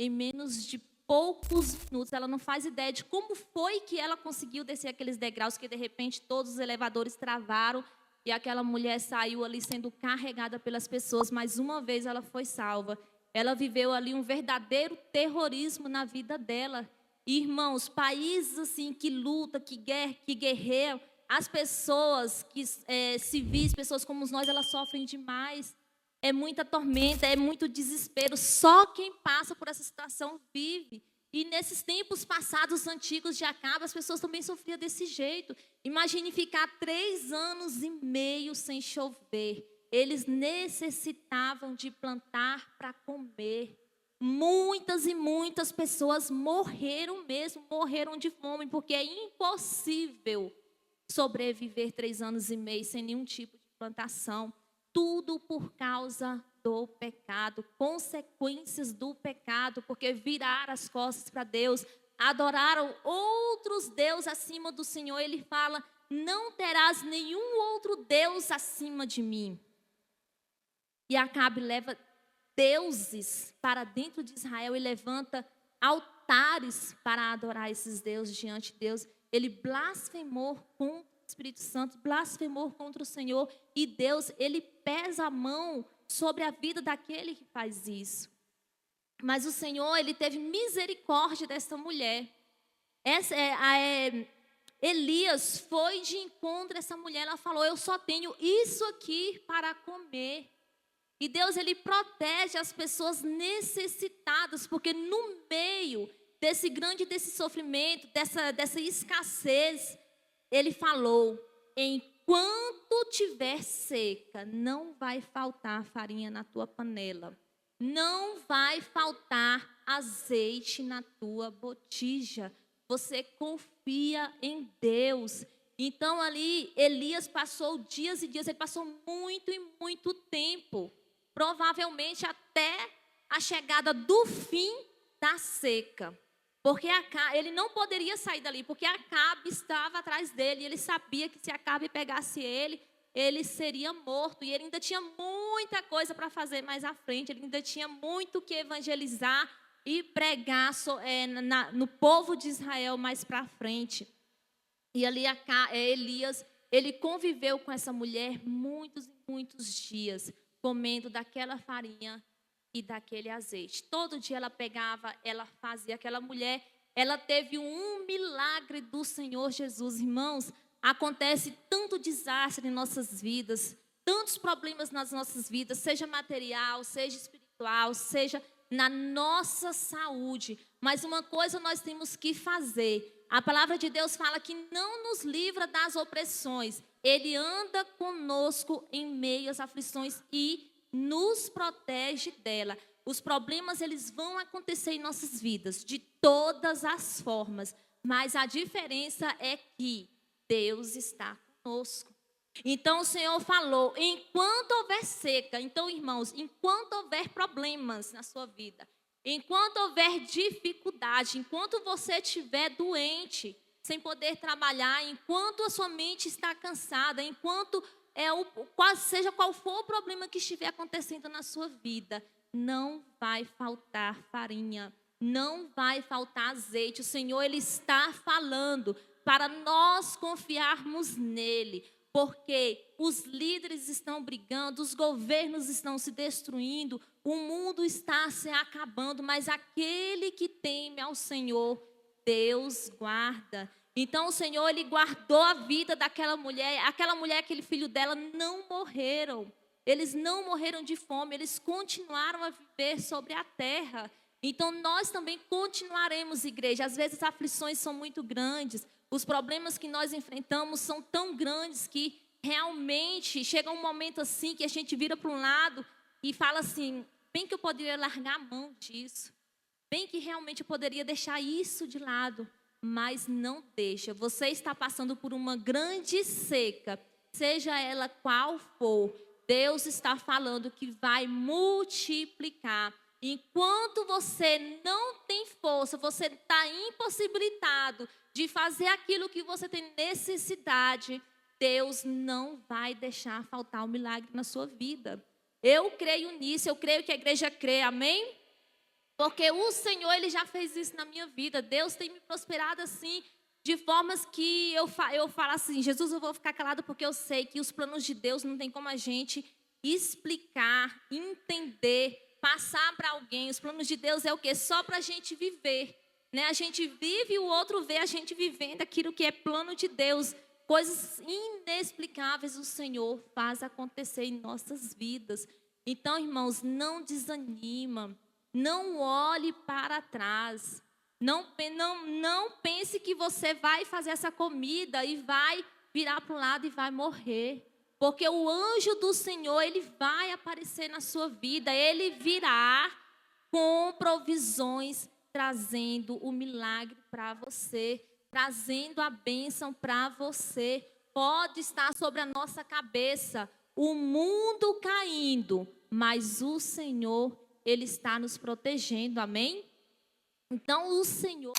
em menos de poucos minutos. Ela não faz ideia de como foi que ela conseguiu descer aqueles degraus, que de repente todos os elevadores travaram e aquela mulher saiu ali sendo carregada pelas pessoas, mas uma vez ela foi salva. Ela viveu ali um verdadeiro terrorismo na vida dela. Irmãos, países assim que lutam, que guerreiam, as pessoas que civis, pessoas como nós, elas sofrem demais. É muita tormenta, é muito desespero. Só quem passa por essa situação vive. E nesses tempos passados, antigos de Acabe, as pessoas também sofriam desse jeito. Imagine ficar 3 anos e meio sem chover. Eles necessitavam de plantar para comer. Muitas e muitas pessoas morreram mesmo, morreram de fome, porque é impossível sobreviver 3 anos e meio sem nenhum tipo de plantação. Tudo por causa do pecado, consequências do pecado, porque viraram as costas para Deus, adoraram outros deuses acima do Senhor. Ele fala: não terás nenhum outro Deus acima de mim. E Acabe leva deuses para dentro de Israel e levanta altares para adorar esses deuses diante de Deus. Ele blasfemou contra o Espírito Santo, blasfemou contra o Senhor, e Deus, ele pesa a mão sobre a vida daquele que faz isso. Mas o Senhor, ele teve misericórdia dessa mulher. Elias foi de encontro a essa mulher, ela falou: eu só tenho isso aqui para comer. E Deus, ele protege as pessoas necessitadas, porque no meio desse sofrimento, dessa escassez, ele falou: enquanto tiver seca, não vai faltar farinha na tua panela, não vai faltar azeite na tua botija. Você confia em Deus. Então ali Elias passou dias e dias, ele passou muito e muito tempo, provavelmente até a chegada do fim da seca. Porque ele não poderia sair dali, porque Acabe estava atrás dele. Ele sabia que se Acabe pegasse ele, ele seria morto. E ele ainda tinha muita coisa para fazer mais à frente. Ele ainda tinha muito que evangelizar e pregar no povo de Israel mais para frente. E ali Elias, ele conviveu com essa mulher muitos e muitos dias, comendo daquela farinha e daquele azeite. Todo dia ela pegava, ela fazia. Aquela mulher, ela teve um milagre do Senhor Jesus. Irmãos, acontece tanto desastre em nossas vidas, tantos problemas nas nossas vidas, seja material, seja espiritual, seja na nossa saúde. Mas uma coisa nós temos que fazer. A palavra de Deus fala que não nos livra das opressões. Ele anda conosco em meio às aflições e nos protege dela. Os problemas, eles vão acontecer em nossas vidas de todas as formas, mas a diferença é que Deus está conosco. Então o Senhor falou: enquanto houver seca, então, irmãos, enquanto houver problemas na sua vida, enquanto houver dificuldade, enquanto você estiver doente, sem poder trabalhar, enquanto a sua mente está cansada, enquanto seja qual for o problema que estiver acontecendo na sua vida, não vai faltar farinha, não vai faltar azeite. O Senhor, ele está falando para nós confiarmos nele, porque os líderes estão brigando, os governos estão se destruindo, o mundo está se acabando, mas aquele que teme ao Senhor, Deus guarda. Então o Senhor, ele guardou a vida daquela mulher, aquele filho dela não morreram. Eles não morreram de fome, eles continuaram a viver sobre a terra. Então nós também continuaremos, igreja. Às vezes as aflições são muito grandes, os problemas que nós enfrentamos são tão grandes que realmente chega um momento assim que a gente vira para um lado e fala assim: bem que eu poderia largar a mão disso, bem que realmente eu poderia deixar isso de lado. Mas não deixa. Você está passando por uma grande seca, seja ela qual for, Deus está falando que vai multiplicar. Enquanto você não tem força, você está impossibilitado de fazer aquilo que você tem necessidade, Deus não vai deixar faltar um milagre na sua vida. Eu creio nisso, eu creio que a igreja crê, amém? Porque o Senhor, Ele já fez isso na minha vida. Deus tem me prosperado assim, de formas que eu falo assim, Jesus, eu vou ficar calado porque eu sei que os planos de Deus não tem como a gente explicar, entender, passar para alguém. Os planos de Deus é o quê? Só para a gente viver, né? A gente vive e o outro vê a gente vivendo aquilo que é plano de Deus. Coisas inexplicáveis o Senhor faz acontecer em nossas vidas. Então, irmãos, não desanima, não olhe para trás. Não pense que você vai fazer essa comida e vai virar para o lado e vai morrer. Porque o anjo do Senhor, ele vai aparecer na sua vida. Ele virá com provisões, trazendo o milagre para você, trazendo a bênção para você. Pode estar sobre a nossa cabeça o mundo caindo, mas o Senhor, Ele está nos protegendo, amém? Então, o Senhor